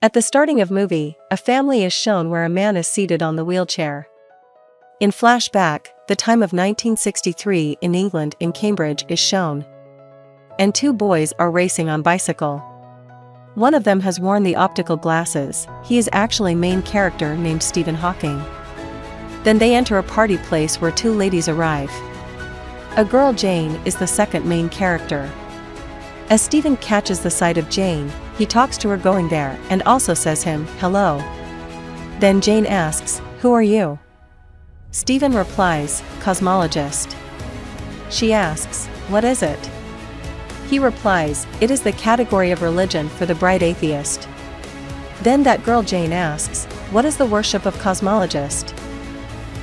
At the starting of movie, a family is shown where a man is seated on the wheelchair. In flashback, the time of 1963 in England in Cambridge is shown. And two boys are racing on bicycle. One of them has worn the optical glasses. He is actually main character named Stephen Hawking. Then they enter a party place where two ladies arrive. A girl, Jane, is the second main character. As Stephen catches the sight of Jane, he talks to her going there and also says him, "Hello." Then Jane asks, "Who are you?" Stephen replies, "Cosmologist." She asks, "What is it?" He replies, "It is the category of religion for the bright atheist." Then that girl Jane asks, "What is the worship of cosmologist?"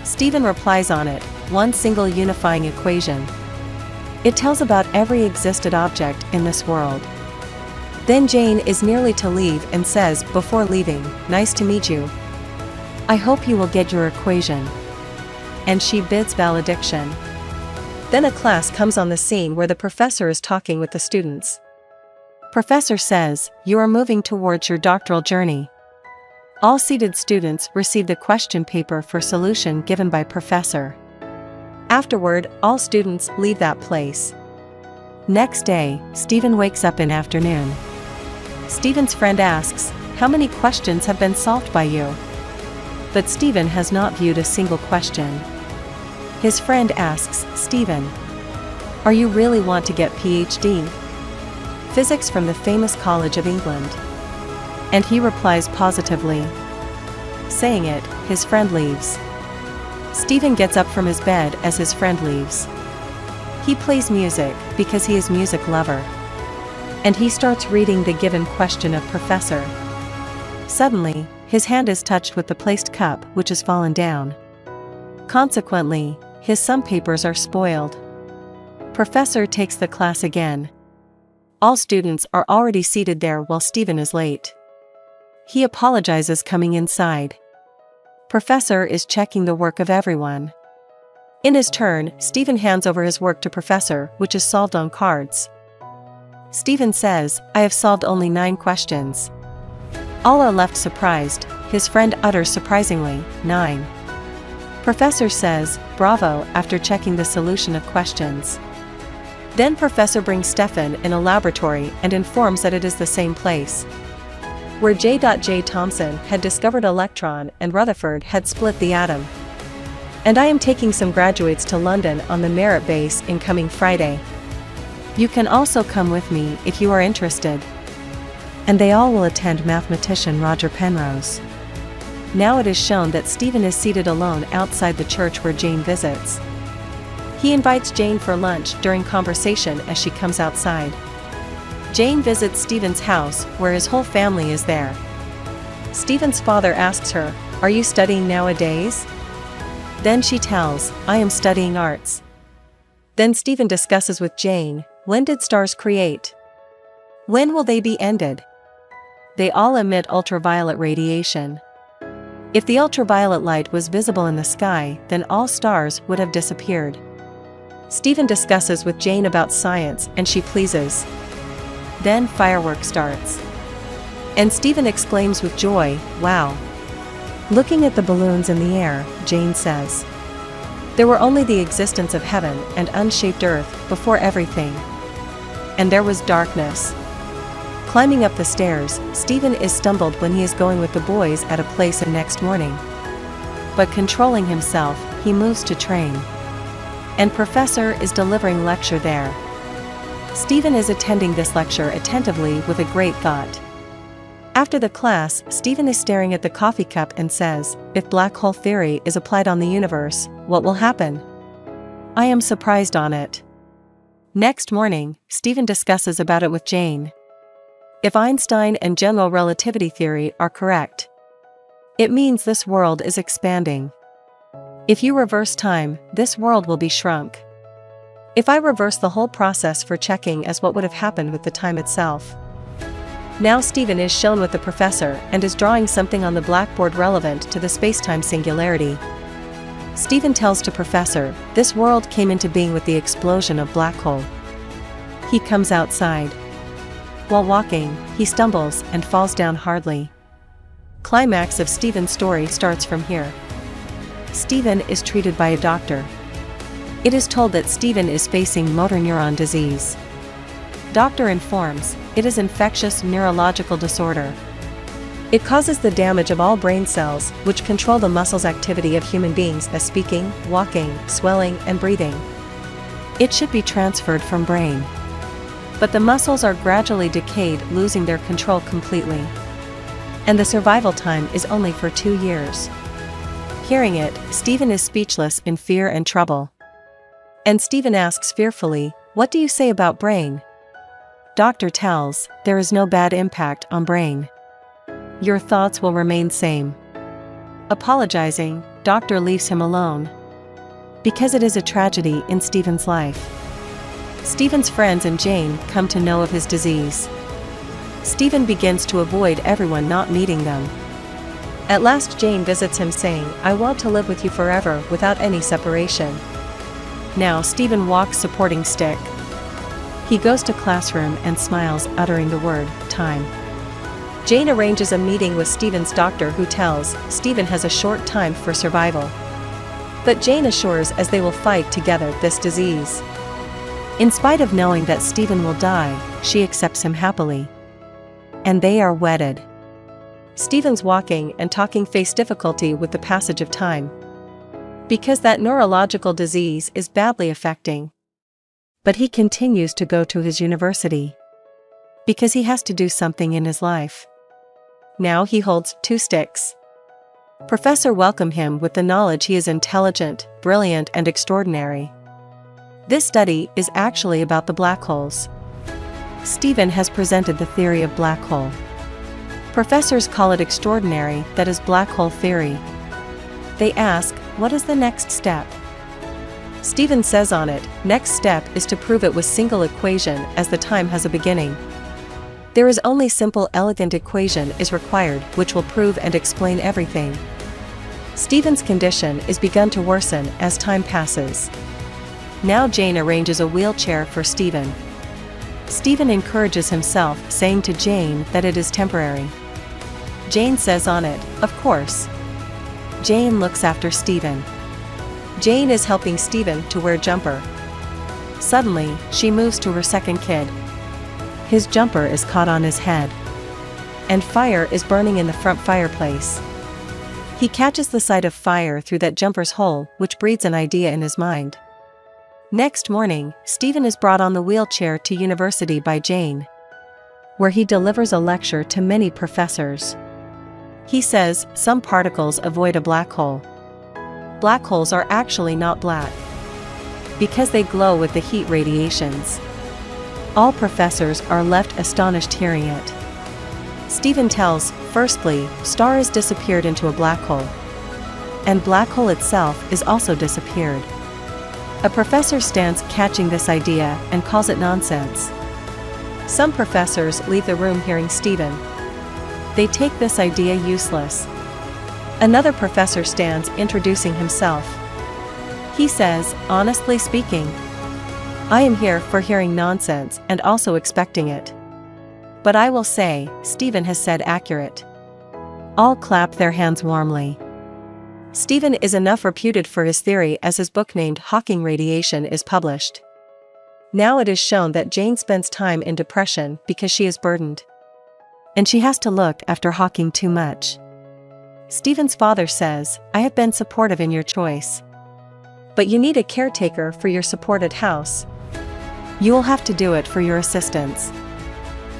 Stephen replies on it, one single unifying equation. It tells about every existed object in this world. Then Jane is nearly to leave and says, before leaving, "Nice to meet you. I hope you will get your equation." And she bids valediction. Then a class comes on the scene where the professor is talking with the students. Professor says, "You are moving towards your doctoral journey." All seated students receive the question paper for solution given by professor. Afterward, all students leave that place. Next day, Stephen wakes up in afternoon. Stephen's friend asks, "How many questions have been solved by you?" But Stephen has not viewed a single question. His friend asks, "Stephen, are you really want to get PhD? Physics from the famous College of England?" And he replies positively. Saying it, his friend leaves. Stephen gets up from his bed as his friend leaves. He plays music because he is music lover. And he starts reading the given question of professor. Suddenly, his hand is touched with the placed cup which has fallen down. Consequently, his sum papers are spoiled. Professor takes the class again. All students are already seated there while Stephen is late. He apologizes coming inside. Professor is checking the work of everyone. In his turn, Stephen hands over his work to Professor, which is solved on cards. Stephen says, "I have solved only 9 questions." All are left surprised. His friend utters surprisingly, 9. Professor says, "Bravo," after checking the solution of questions. Then Professor brings Stephen in a laboratory and informs that it is the same place where J. Thomson had discovered electron and Rutherford had split the atom. "And I am taking some graduates to London on the merit base in coming Friday. You can also come with me if you are interested." And they all will attend mathematician Roger Penrose. Now it is shown that Stephen is seated alone outside the church where Jane visits. He invites Jane for lunch during conversation as she comes outside. Jane visits Stephen's house where his whole family is there. Stephen's father asks her, "Are you studying nowadays?" Then she tells, "I am studying arts." Then Stephen discusses with Jane, "When did stars create? When will they be ended?" They all emit ultraviolet radiation. If the ultraviolet light was visible in the sky, then all stars would have disappeared. Stephen discusses with Jane about science and she pleases. Then firework starts. And Stephen exclaims with joy, "Wow." Looking at the balloons in the air, Jane says, "There were only the existence of heaven and unshaped earth before everything. And there was darkness." Climbing up the stairs, Stephen is stumbled when he is going with the boys at a place in next morning. But controlling himself, he moves to train. And Professor is delivering lecture there. Stephen is attending this lecture attentively with a great thought. After the class, Stephen is staring at the coffee cup and says, "If black hole theory is applied on the universe, what will happen? I am surprised on it." Next morning, Stephen discusses about it with Jane. If Einstein and general relativity theory are correct, it means this world is expanding. If you reverse time, this world will be shrunk. If I reverse the whole process for checking as what would have happened with the time itself. Now Stephen is shown with the professor and is drawing something on the blackboard relevant to the spacetime singularity. Stephen tells to Professor, "This world came into being with the explosion of black hole." He comes outside. While walking, he stumbles and falls down hardly. Climax of Stephen's story starts from here. Stephen is treated by a doctor. It is told that Stephen is facing motor neuron disease. Doctor informs, it is infectious neurological disorder. It causes the damage of all brain cells, which control the muscles' activity of human beings as speaking, walking, swelling, and breathing. It should be transferred from brain. But the muscles are gradually decayed, losing their control completely. And the survival time is only for 2 years. Hearing it, Stephen is speechless in fear and trouble. And Stephen asks fearfully, "What do you say about brain?" Doctor tells, "There is no bad impact on brain. Your thoughts will remain same." Apologizing, doctor leaves him alone. Because it is a tragedy in Stephen's life. Stephen's friends and Jane come to know of his disease. Stephen begins to avoid everyone not meeting them. At last Jane visits him saying, "I want to live with you forever without any separation." Now Stephen walks supporting stick. He goes to classroom and smiles, uttering the word, "time." Jane arranges a meeting with Stephen's doctor, who tells Stephen has a short time for survival. But Jane assures as they will fight together this disease. In spite of knowing that Stephen will die, she accepts him happily. And they are wedded. Stephen's walking and talking face difficulty with the passage of time. Because that neurological disease is badly affecting. But he continues to go to his university. Because he has to do something in his life. Now he holds 2 sticks. Professor welcome him with the knowledge he is intelligent, brilliant, and extraordinary. This study is actually about the black holes. Stephen has presented the theory of black hole. Professors call it extraordinary, that is black hole theory. They ask, what is the next step? Stephen says on it, next step is to prove it with single equation as the time has a beginning. There is only simple elegant equation is required which will prove and explain everything. Stephen's condition is begun to worsen as time passes. Now Jane arranges a wheelchair for Stephen. Stephen encourages himself, saying to Jane that it is temporary. Jane says on it, of course. Jane looks after Stephen. Jane is helping Stephen to wear jumper. Suddenly, she moves to her second kid. His jumper is caught on his head. And fire is burning in the front fireplace. He catches the sight of fire through that jumper's hole, which breeds an idea in his mind. Next morning, Stephen is brought on the wheelchair to university by Jane, where he delivers a lecture to many professors. He says, some particles avoid a black hole. Black holes are actually not black, because they glow with the heat radiations. All professors are left astonished hearing it. Stephen tells, firstly, star is disappeared into a black hole. And black hole itself is also disappeared. A professor stands catching this idea and calls it nonsense. Some professors leave the room hearing Stephen. They take this idea useless. Another professor stands introducing himself. He says, honestly speaking, I am here for hearing nonsense and also expecting it. But I will say, Stephen has said accurate. All clap their hands warmly. Stephen is enough reputed for his theory as his book named Hawking Radiation is published. Now it is shown that Jane spends time in depression because she is burdened. And she has to look after Hawking too much. Stephen's father says, I have been supportive in your choice. But you need a caretaker for your supported house. You will have to do it for your assistants.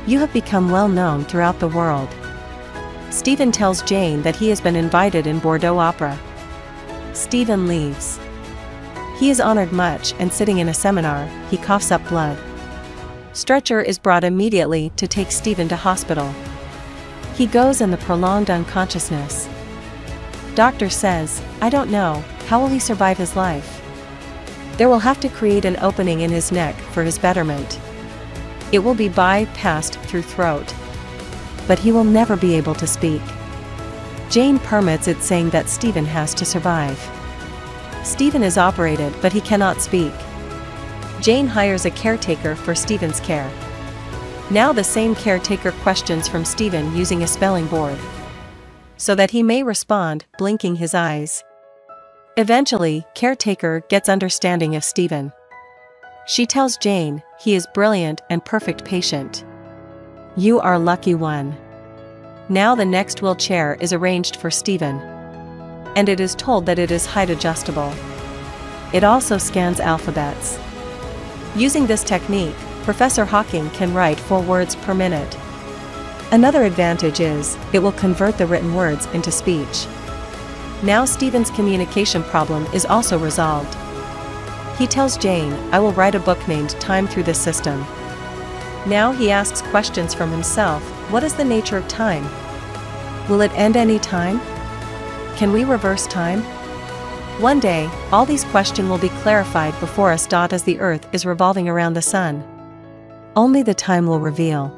You have become well known throughout the world. Stephen tells Jane that he has been invited in Bordeaux Opera. Stephen leaves. He is honored much and sitting in a seminar, he coughs up blood. Stretcher is brought immediately to take Stephen to hospital. He goes in the prolonged unconsciousness. Doctor says, I don't know, how will he survive his life? There will have to create an opening in his neck for his betterment. It will be bypassed through throat. But he will never be able to speak. Jane permits it, saying that Stephen has to survive. Stephen is operated but he cannot speak. Jane hires a caretaker for Stephen's care. Now the same caretaker questions from Stephen using a spelling board. so that he may respond, blinking his eyes. Eventually, caretaker gets understanding of Stephen. She tells Jane he is brilliant and perfect patient. You are lucky one. Now the next wheelchair is arranged for Stephen. And it is told that it is height adjustable. It also scans alphabets. Using this technique, Professor Hawking can write 4 words per minute. Another advantage is, it will convert the written words into speech. Now Stephen's communication problem is also resolved. He tells Jane, I will write a book named Time Through this system. Now he asks questions from himself. What is the nature of time? Will it end any time? Can we reverse time? One day, all these questions will be clarified before us. As the Earth is revolving around the Sun. Only the time will reveal.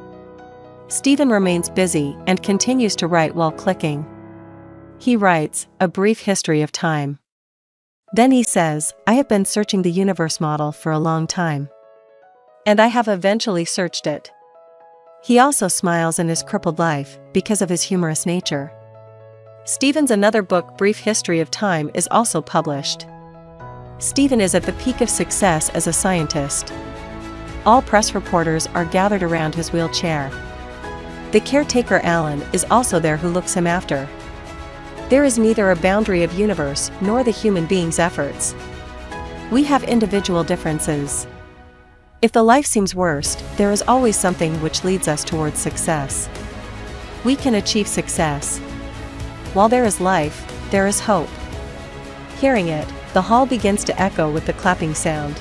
Stephen remains busy and continues to write while clicking. He writes, A Brief History of Time. Then he says, I have been searching the universe model for a long time. And I have eventually searched it. He also smiles in his crippled life, because of his humorous nature. Stephen's another book, Brief History of Time, is also published. Stephen is at the peak of success as a scientist. All press reporters are gathered around his wheelchair. The caretaker Alan is also there who looks him after. There is neither a boundary of universe nor the human being's efforts. We have individual differences. If the life seems worst, there is always something which leads us towards success. We can achieve success. While there is life, there is hope. Hearing it, the hall begins to echo with the clapping sound.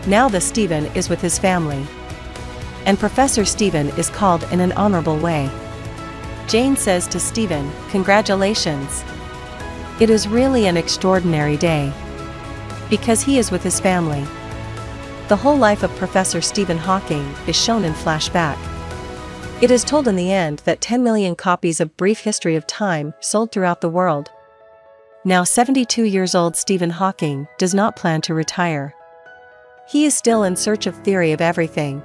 Now the Stephen is with his family. And Professor Stephen is called in an honorable way. Jane says to Stephen, Congratulations. It is really an extraordinary day. Because he is with his family. The whole life of Professor Stephen Hawking is shown in flashback. It is told in the end that 10 million copies of Brief History of Time sold throughout the world. Now 72 years old, Stephen Hawking does not plan to retire. He is still in search of theory of everything.